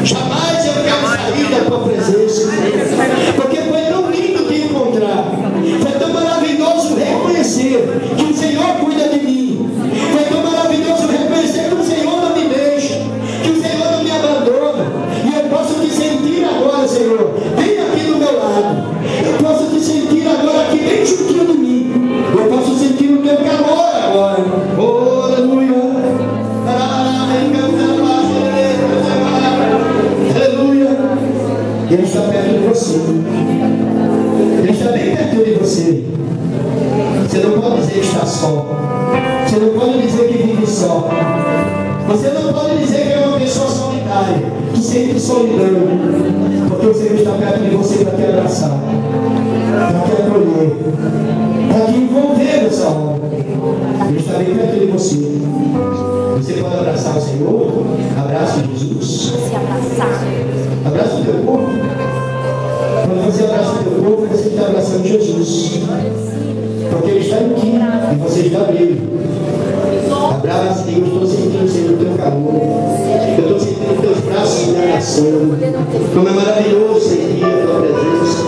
Jamais eu quero sair da tua presença. Porque foi tão lindo te encontrar. Foi tão maravilhoso reconhecer que o Senhor cuida de mim. Foi tão maravilhoso reconhecer que o Senhor não me deixa, que o Senhor não me abandona. E eu posso te sentir agora, Senhor, bem aqui do meu lado. Eu posso te sentir agora aqui bem juntinho de mim. Eu posso sentir o teu calor agora. Oh, aleluia. Aleluia. Ele está perto de você. Ele está bem perto de você. Você não pode dizer que está só. Você não pode dizer que vive só. Você não pode dizer que é uma pessoa solitária, que sente solidão. Porque o Senhor está perto de você para te abraçar, para te acolher, para te envolver nessa hora. Ele está bem perto de você. Você pode abraçar o Senhor. Abraça Jesus. Abraça o teu corpo. Quando você abraça o teu corpo, você está abraçando Jesus. Porque Ele está em ti e você está nele. Abraça, Deus. Estou sentindo, Senhor, o teu calor. Eu estou sentindo os teus braços me abraçando. Como é maravilhoso sentir a tua presença.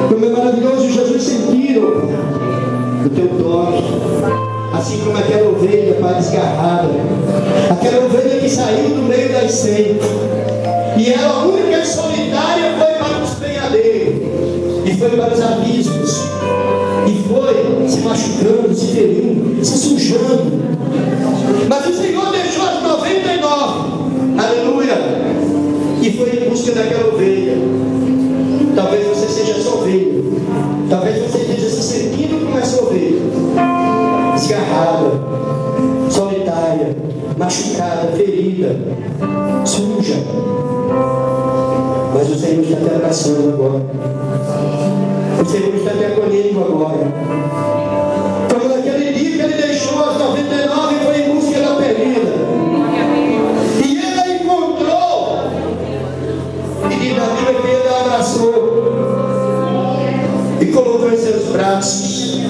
Como é maravilhoso, Jesus, sentir o teu toque. Assim como aquela ovelha, Pai, desgarrada. Aquela ovelha que saiu do meio das 100. E ela, a única e solitária, foi para os penhadeiros. E foi para os abismos. E foi se machucando, se ferindo, se sujando. Mas o Senhor deixou as 99. Aleluia. E foi em busca daquela ovelha. Talvez você seja essa ovelha. Talvez você esteja se sentindo como essa ovelha. Desgarrada, solitária, machucada, ferida, suja. Mas o Senhor está te abraçando agora. O Senhor está te acolhendo agora. Como naquele dia que Ele deixou as 99 e foi em busca da perdida. E Ele a encontrou. E diz na Bíblia que Ele a abraçou. E colocou em seus braços.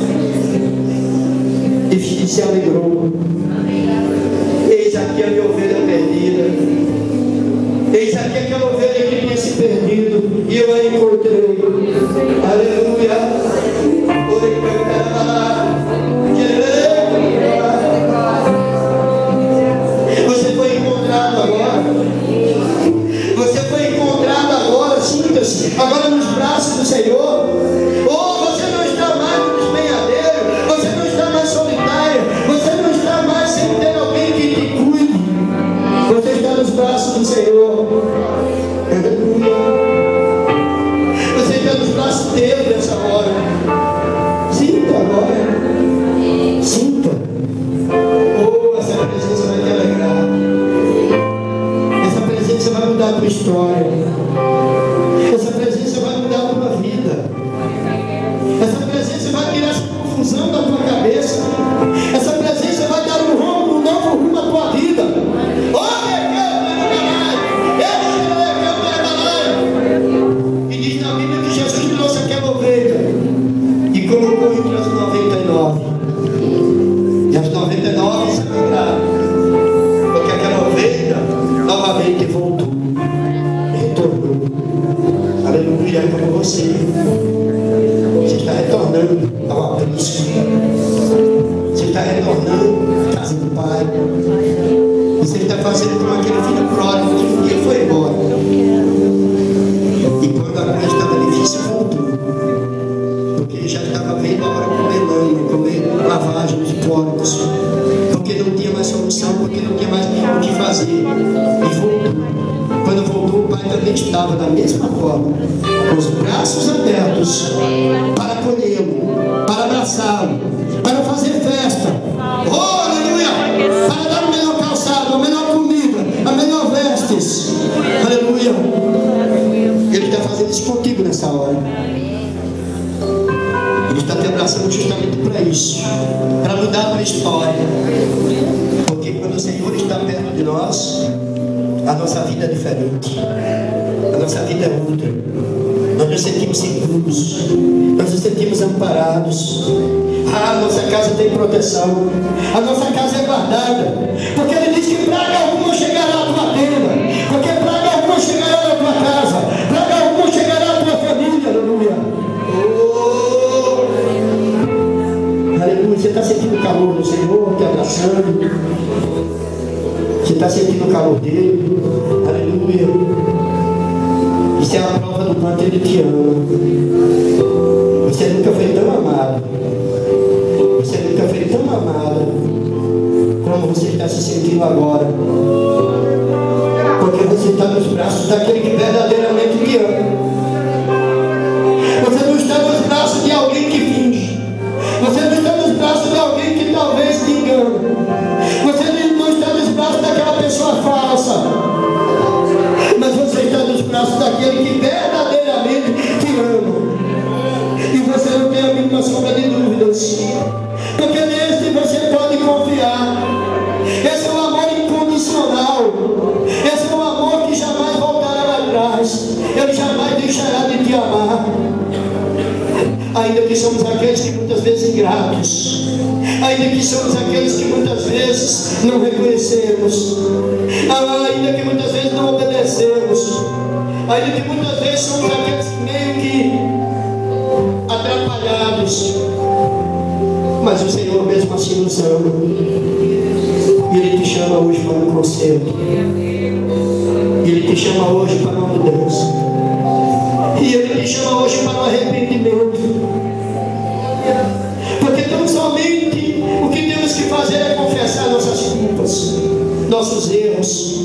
E se alegrou. Eis aqui a minha ovelha perdida. Eis aqui aquela ovelha que tinha se perdido. E eu a encontrei. Aleluia. Você foi encontrado agora. Você foi encontrado agora. Sinta-se agora nos braços do Senhor. Oh, você não está mais no despenhadeiro. Você não está mais solitário. Você não está mais sem ter alguém que te cuide. Você está nos braços do Senhor. Você está nos braços dele nessa hora. Sinta agora. Sinta. Oh, essa presença vai te alegrar. Essa presença vai mudar a tua história. Essa presença vai mudar a tua vida. Essa presença vai tirar essa confusão da tua cabeça. Essa presença vai dar um novo rumo à tua vida. Oh, e diz na Bíblia que Jesus trouxe aquela ovelha e colocou entre as 99. E as 99 se alegraram, porque aquela ovelha novamente voltou, retornou. Aleluia, é como você. Você está retornando ao aprisco. Você está retornando à casa do Pai. Você está fazendo como aquele filho pródigo que um dia foi embora. E quando a coisa estava difícil, voltou. Porque ele já estava vendo a hora de comer lama, comer lavagem de porcos. Porque não tinha mais solução, porque não tinha mais o que fazer. E voltou. Quando voltou, o Pai também estava da mesma forma, com os braços abertos para acolhê-lo, para abraçá-lo, para fazer festa. Oh, aleluia! Para dar o melhor calçado, a melhor comida, a melhor vestes. Aleluia! Ele está fazendo isso contigo nessa hora. Ele está te abraçando justamente para isso, para mudar a tua história. Porque quando o Senhor está perto de nós, a nossa vida é diferente. A nossa vida é outra. Nós nos sentimos seguros. Nós nos sentimos amparados. A nossa casa tem proteção. A nossa casa é guardada. Porque Ele diz que praga alguma chegará à tua tenda. Porque praga alguma chegará está sentindo o calor dele. Aleluia. Isso é a prova do quanto ele te ama. Você nunca foi tão amado. Você nunca foi tão amada como você está se sentindo agora. Porque você está nos braços daquele que verdadeiramente te ama. Você não está nos braços de alguém que finge. Você não está nos braços de alguém que talvez te engane. Você não está nos braços daquela pessoa falsa. Mas você está nos braços daquele que verdadeiramente te ama. E você não tem a mínima sombra de dúvidas. Porque nesse você pode confiar. Esse é um amor incondicional. Esse é um amor que jamais voltará atrás. Ele jamais deixará de te amar. Ainda que somos aqueles que muitas vezes ingratos, ainda que somos aqueles que muitas vezes não reconhecemos, ainda que muitas vezes não obedecemos, ainda que muitas vezes somos aqueles meio que atrapalhados, mas o Senhor mesmo assim nos ama, e Ele te chama hoje para um conselho, Ele te chama hoje para uma mudança, e Ele te chama hoje para um arrependimento. Porque tão somente o que temos que fazer é confessar nossas culpas, nossos erros,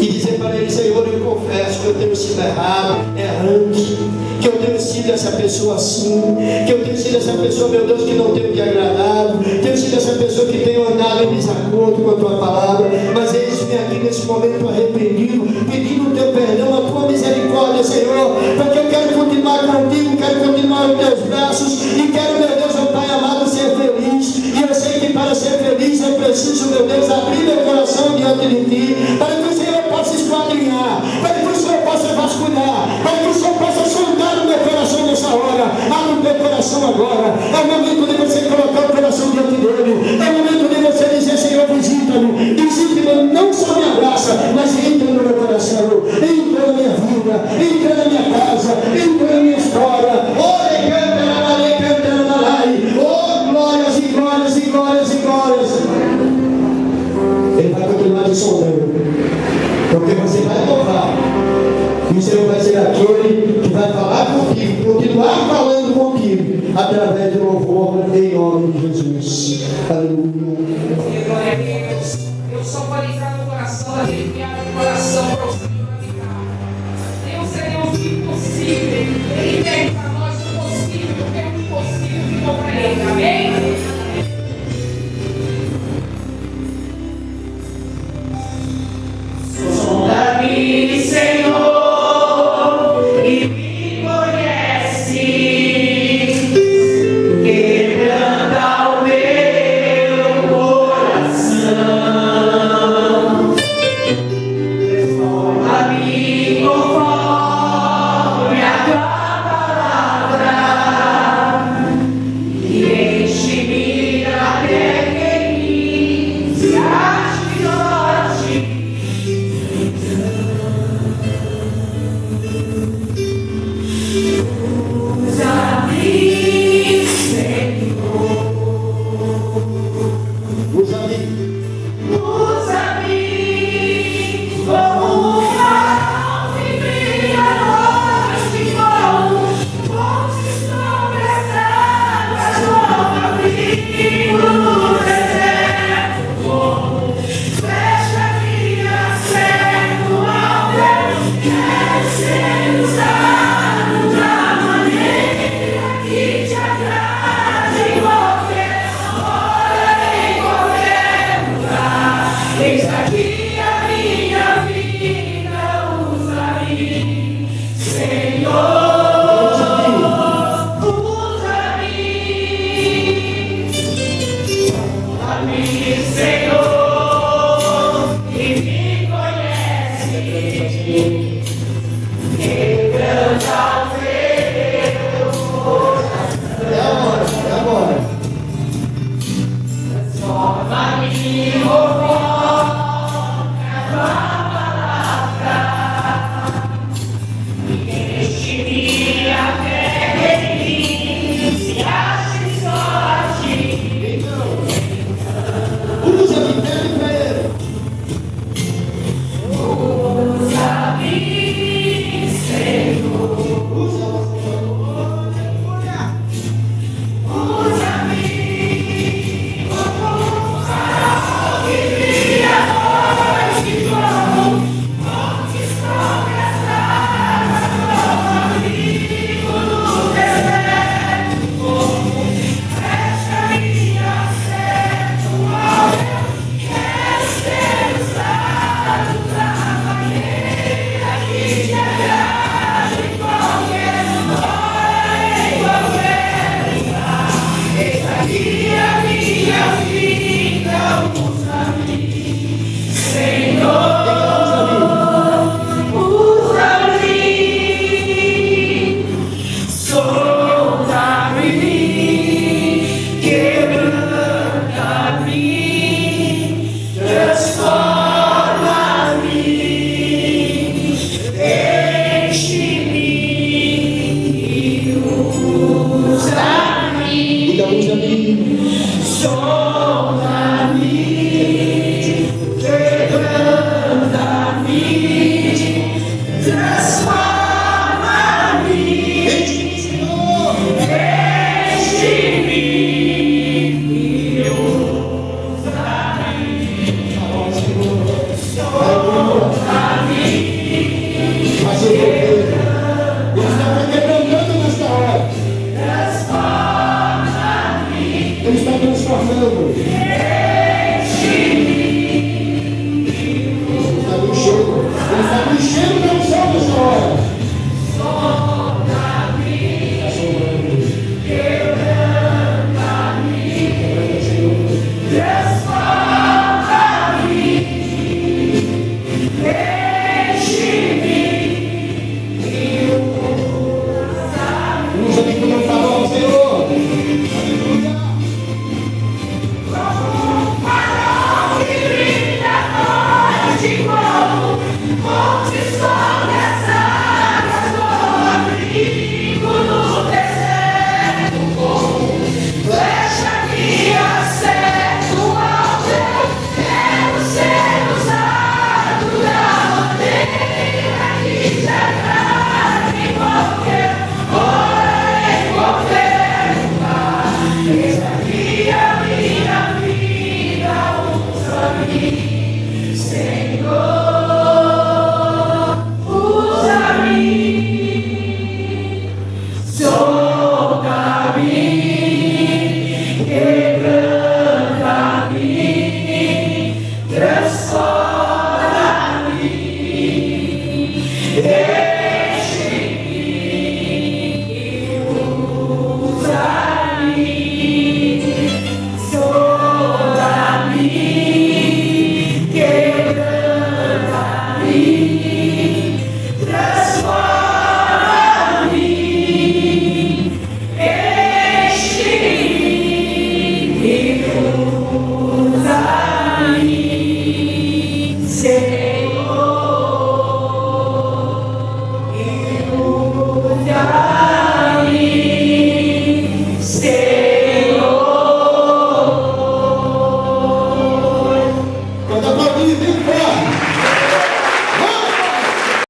e dizer para Ele: Senhor, eu confesso que eu tenho sido errado, errante, que eu tenho sido essa pessoa assim, que eu tenho sido essa pessoa, meu Deus, que não tenho te agradado, tenho sido essa pessoa que tenho andado em desacordo com a tua palavra, mas eis-me aqui nesse momento arrependido, pedindo o teu perdão, a tua misericórdia, Senhor, porque eu quero continuar contigo, quero continuar nos teus braços, e quero, meu Deus, meu Pai amado, ser feliz. E eu sei que para ser feliz eu preciso, meu Deus, abrir meu coração diante de ti, para que o Senhor possa esquadrinhar, para que o Senhor possa vasculhar, para que o Senhor possa sondar o meu coração nessa hora. Abre o teu coração agora. É o momento de você colocar o coração diante dele. É o momento de você dizer: Senhor, visita-me, visita-me, não só me abraça, mas entra no meu coração, entra na minha vida, entra na minha casa, entra na minha história. Oh, glórias e glórias e glórias e glórias. Ele vai continuar te sondando, porque você vai louvar, e o Senhor vai ser aquele que vai falar contigo, continuar falando contigo, através do louvor, em nome de Jesus. Aleluia. Glória a Deus. Eu só vou entrar no coração daquele que abre o coração profundo para ficar. Deus é Deus do impossível. Ele tem para nós o possível, porque o impossível ficou para Ele. Amém? Sonda-me, Senhor, e me conhece, quebranta o meu coração. Transforma-me conforme a tua palavra, e enche-me até que em mim se ache norte. Ele está me enchendo da unção nessa hora.